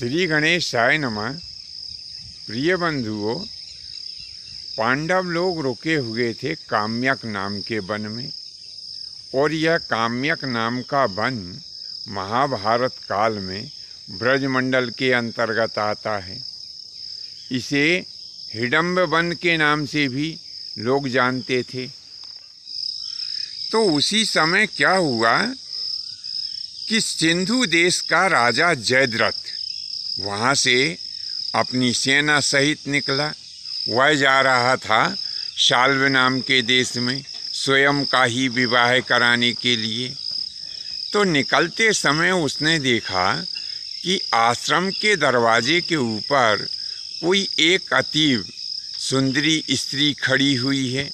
श्री गणेशाय नमः। प्रिय बंधुओं, पांडव लोग रुके हुए थे काम्यक नाम के वन में, और यह काम्यक नाम का वन महाभारत काल में ब्रजमंडल के अंतर्गत आता है। इसे हिडम्ब वन के नाम से भी लोग जानते थे। तो उसी समय क्या हुआ कि सिंधु देश का राजा जयद्रथ वहाँ से अपनी सेना सहित निकला। वह जा रहा था शाल्व नाम के देश में स्वयं का ही विवाह कराने के लिए। तो निकलते समय उसने देखा कि आश्रम के दरवाजे के ऊपर कोई एक अतीव सुंदरी स्त्री खड़ी हुई है।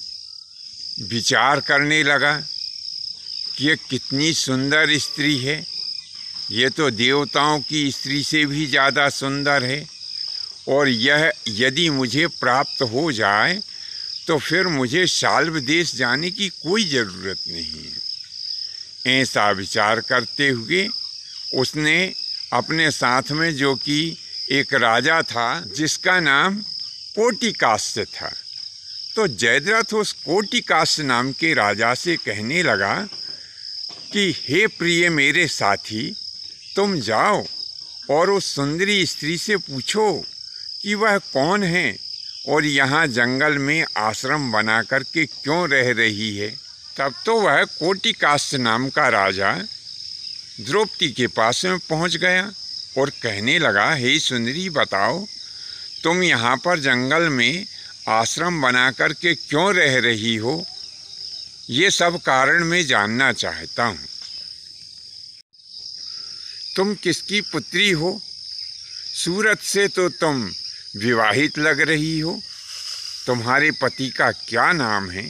विचार करने लगा कि ये कितनी सुंदर स्त्री है, ये तो देवताओं की स्त्री से भी ज़्यादा सुंदर है, और यह यदि मुझे प्राप्त हो जाए तो फिर मुझे शाल्व देश जाने की कोई ज़रूरत नहीं है। ऐसा विचार करते हुए उसने अपने साथ में, जो कि एक राजा था जिसका नाम कोटिकास्य था, तो जयद्रथ उस कोटिकास्य नाम के राजा से कहने लगा कि हे प्रिय मेरे साथी, तुम जाओ और उस सुंदरी स्त्री से पूछो कि वह कौन है और यहाँ जंगल में आश्रम बना करके क्यों रह रही है। तब तो वह कोटिकास्य नाम का राजा द्रौपदी के पास में पहुँच गया और कहने लगा, हे सुंदरी, बताओ तुम यहाँ पर जंगल में आश्रम बना करके क्यों रह रही हो, ये सब कारण मैं जानना चाहता हूँ। तुम किसकी पुत्री हो? सूरत से तो तुम विवाहित लग रही हो। तुम्हारे पति का क्या नाम है?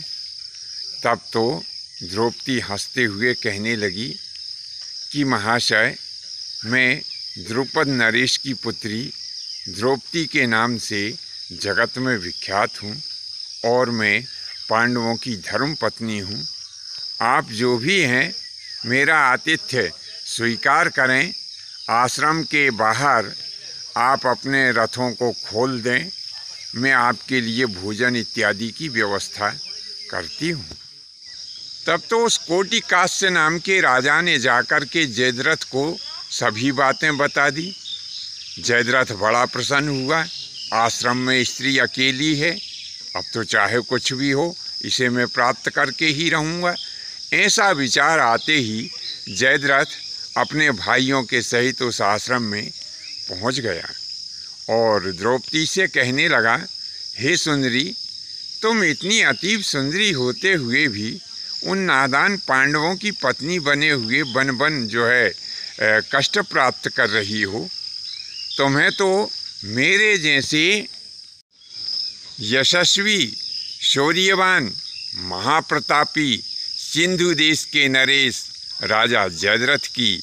तब तो द्रौपदी हंसते हुए कहने लगी कि महाशय, मैं द्रुपद नरेश की पुत्री द्रौपदी के नाम से जगत में विख्यात हूँ, और मैं पांडवों की धर्म पत्नी हूँ। आप जो भी हैं, मेरा आतिथ्य स्वीकार करें। आश्रम के बाहर आप अपने रथों को खोल दें, मैं आपके लिए भोजन इत्यादि की व्यवस्था करती हूँ। तब तो उस कोटिकास्य नाम के राजा ने जाकर के जयद्रथ को सभी बातें बता दी। जयद्रथ बड़ा प्रसन्न हुआ। आश्रम में स्त्री अकेली है, अब तो चाहे कुछ भी हो, इसे मैं प्राप्त करके ही रहूँगा। ऐसा विचार आते ही जयद्रथ अपने भाइयों के सहित उस आश्रम में पहुंच गया और द्रौपदी से कहने लगा, हे सुंदरी, तुम इतनी अतीब सुंदरी होते हुए भी उन नादान पांडवों की पत्नी बने हुए बन बन जो है कष्ट प्राप्त कर रही हो। तुम्हें तो मेरे जैसे यशस्वी, शौर्यवान, महाप्रतापी सिंधु देश के नरेश राजा जयद्रथ की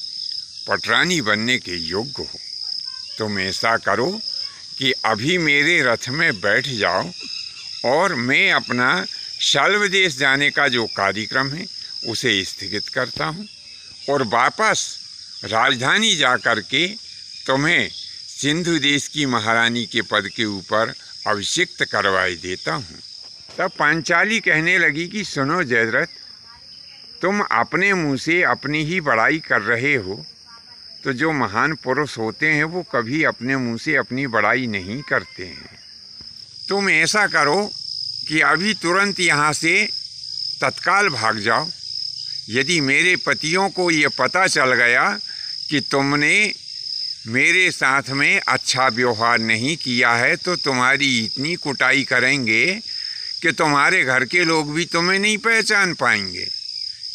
पटरानी बनने के योग्य हो। तुम ऐसा करो कि अभी मेरे रथ में बैठ जाओ, और मैं अपना शाल्व देश जाने का जो कार्यक्रम है उसे स्थगित करता हूँ, और वापस राजधानी जा कर के तुम्हें सिंधु देश की महारानी के पद के ऊपर अभिषिक्त करवाई देता हूँ। तब पांचाली कहने लगी कि सुनो जयद्रथ, तुम अपने मुँह से अपनी ही बड़ाई कर रहे हो, तो जो महान पुरुष होते हैं वो कभी अपने मुँह से अपनी बड़ाई नहीं करते हैं। तुम ऐसा करो कि अभी तुरंत यहाँ से तत्काल भाग जाओ। यदि मेरे पतियों को ये पता चल गया कि तुमने मेरे साथ में अच्छा व्यवहार नहीं किया है, तो तुम्हारी इतनी कुटाई करेंगे कि तुम्हारे घर के लोग भी तुम्हें नहीं पहचान पाएंगे।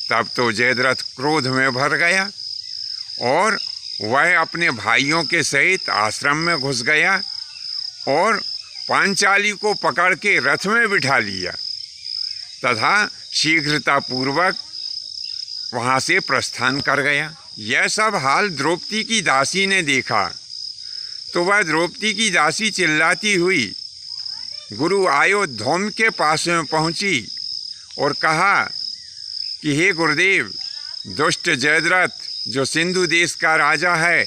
तब तो जयद्रथ क्रोध में भर गया और वह अपने भाइयों के सहित आश्रम में घुस गया और पांचाली को पकड़ के रथ में बिठा लिया तथा शीघ्रतापूर्वक वहाँ से प्रस्थान कर गया। यह सब हाल द्रौपदी की दासी ने देखा तो वह द्रौपदी की दासी चिल्लाती हुई गुरु आयोधौम के पास में पहुँची और कहा कि हे गुरुदेव, दुष्ट जयद्रथ जो सिंधु देश का राजा है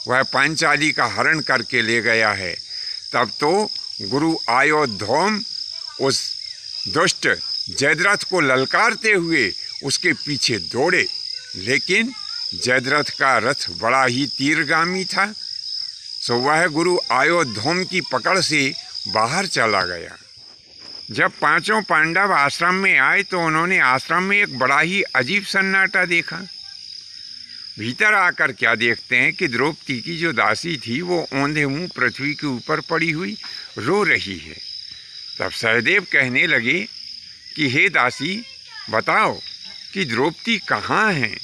वह पांचाली का हरण करके ले गया है, तब तो गुरु आयोधौम उस दुष्ट जयद्रथ को ललकारते हुए उसके पीछे दौड़े, लेकिन जयद्रथ का रथ बड़ा ही तीरगामी था, सो वह गुरु आयोधौम की पकड़ से बाहर चला गया। जब पांचों पांडव आश्रम में आए तो उन्होंने आश्रम में एक बड़ा ही अजीब सन्नाटा देखा। भीतर आकर क्या देखते हैं कि द्रौपदी की जो दासी थी वो औंधे मुंह पृथ्वी के ऊपर पड़ी हुई रो रही है। तब सहदेव कहने लगे कि हे दासी, बताओ कि द्रौपदी कहाँ हैं?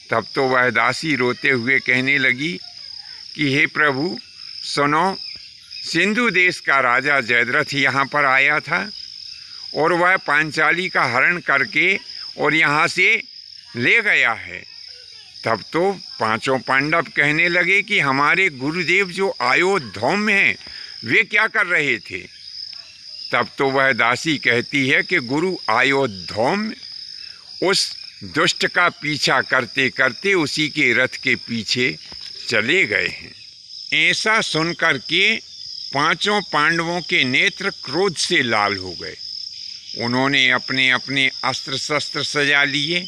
तब तो वह दासी रोते हुए कहने लगी कि हे प्रभु सुनो, सिंधु देश का राजा जयद्रथ यहाँ पर आया था और वह पांचाली का हरण करके और यहाँ से ले गया है। तब तो पांचों पांडव कहने लगे कि हमारे गुरुदेव जो आयोधौम में हैं वे क्या कर रहे थे? तब तो वह दासी कहती है कि गुरु आयोधौम उस दुष्ट का पीछा करते करते उसी के रथ के पीछे चले गए हैं। ऐसा सुनकर के पांचों पांडवों के नेत्र क्रोध से लाल हो गए। उन्होंने अपने अपने अस्त्र शस्त्र सजा लिए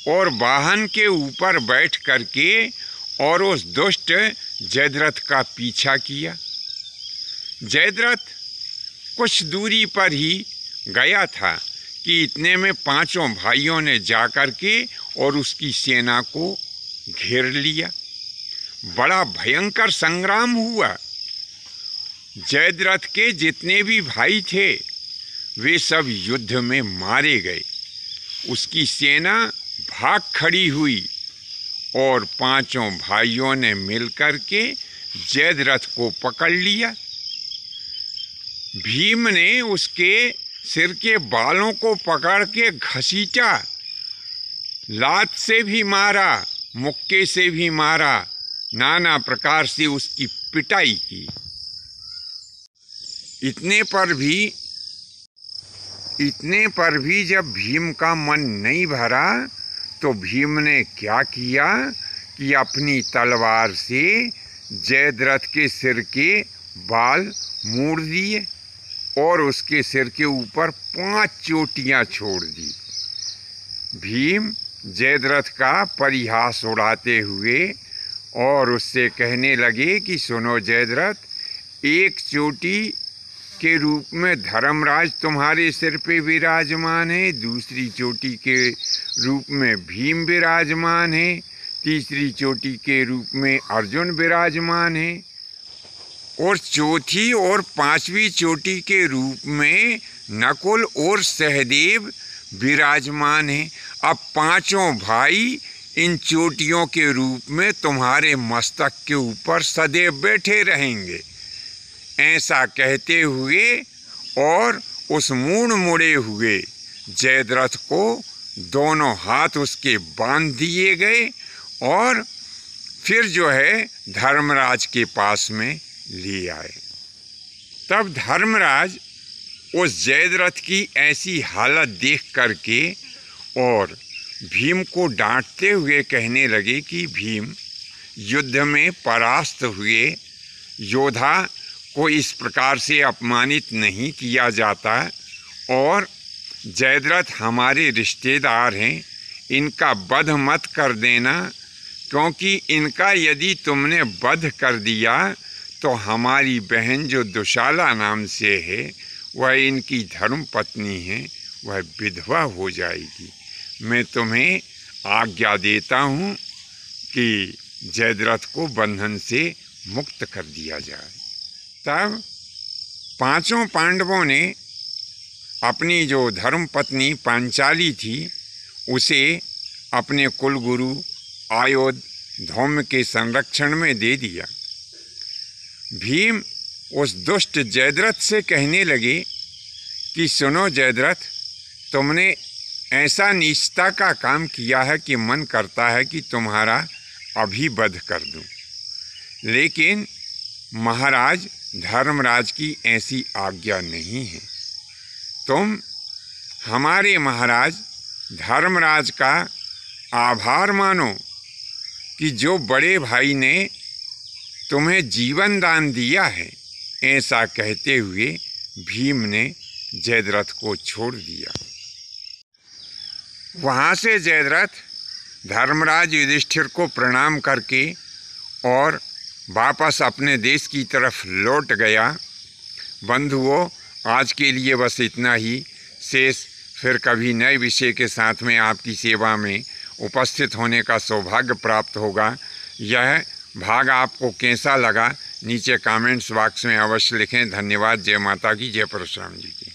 और वाहन के ऊपर बैठ करके और उस दुष्ट जयद्रथ का पीछा किया। जयद्रथ कुछ दूरी पर ही गया था कि इतने में पांचों भाइयों ने जाकर के और उसकी सेना को घेर लिया। बड़ा भयंकर संग्राम हुआ। जयद्रथ के जितने भी भाई थे वे सब युद्ध में मारे गए। उसकी सेना भाग खड़ी हुई और पांचों भाइयों ने मिलकर के जयद्रथ को पकड़ लिया। भीम ने उसके सिर के बालों को पकड़ के घसीटा, लात से भी मारा, मुक्के से भी मारा, नाना प्रकार से उसकी पिटाई की। इतने पर भी जब भीम का मन नहीं भरा तो भीम ने क्या किया कि अपनी तलवार से जयद्रथ के सिर के बाल मोड़ दिए और उसके सिर के ऊपर 5 चोटियां छोड़ दी। भीम जयद्रथ का परिहास उड़ाते हुए और उससे कहने लगे कि सुनो जयद्रथ, एक चोटी के रूप में धर्मराज तुम्हारे सिर पे विराजमान है, दूसरी चोटी के रूप में भीम विराजमान है, तीसरी चोटी के रूप में अर्जुन विराजमान है और चौथी और 5वीं चोटी के रूप में नकुल और सहदेव विराजमान है। अब पांचों भाई इन चोटियों के रूप में तुम्हारे मस्तक के ऊपर सदैव बैठे रहेंगे। ऐसा कहते हुए और उस मूण मुड़े हुए जयद्रथ को दोनों हाथ उसके बांध दिए गए और फिर जो है धर्मराज के पास में ले आए। तब धर्मराज उस जयद्रथ की ऐसी हालत देख करके और भीम को डांटते हुए कहने लगे कि भीम, युद्ध में परास्त हुए योद्धा को इस प्रकार से अपमानित नहीं किया जाता और जयद्रथ हमारे रिश्तेदार हैं, इनका वध मत कर देना, क्योंकि इनका यदि तुमने वध कर दिया तो हमारी बहन जो दुशाला नाम से है, वह इनकी धर्म पत्नी है, वह विधवा हो जाएगी। मैं तुम्हें आज्ञा देता हूँ कि जयद्रथ को बंधन से मुक्त कर दिया जाए। तब पांचों पांडवों ने अपनी जो धर्मपत्नी पांचाली थी उसे अपने कुलगुरु आयोधौम के संरक्षण में दे दिया। भीम उस दुष्ट जयद्रथ से कहने लगे कि सुनो जयद्रथ, तुमने ऐसा नीचता का काम किया है कि मन करता है कि तुम्हारा अभी वध कर दूं, लेकिन महाराज धर्मराज की ऐसी आज्ञा नहीं है। तुम हमारे महाराज धर्मराज का आभार मानो कि जो बड़े भाई ने तुम्हें जीवन दान दिया है। ऐसा कहते हुए भीम ने जयद्रथ को छोड़ दिया। वहाँ से जयद्रथ धर्मराज युधिष्ठिर को प्रणाम करके और वापस अपने देश की तरफ लौट गया। बंधुओं, आज के लिए बस इतना ही। शेष फिर कभी नए विषय के साथ में आपकी सेवा में उपस्थित होने का सौभाग्य प्राप्त होगा। यह भाग आपको कैसा लगा नीचे कमेंट्स बॉक्स में अवश्य लिखें। धन्यवाद। जय माता की, जय परशुराम जी की।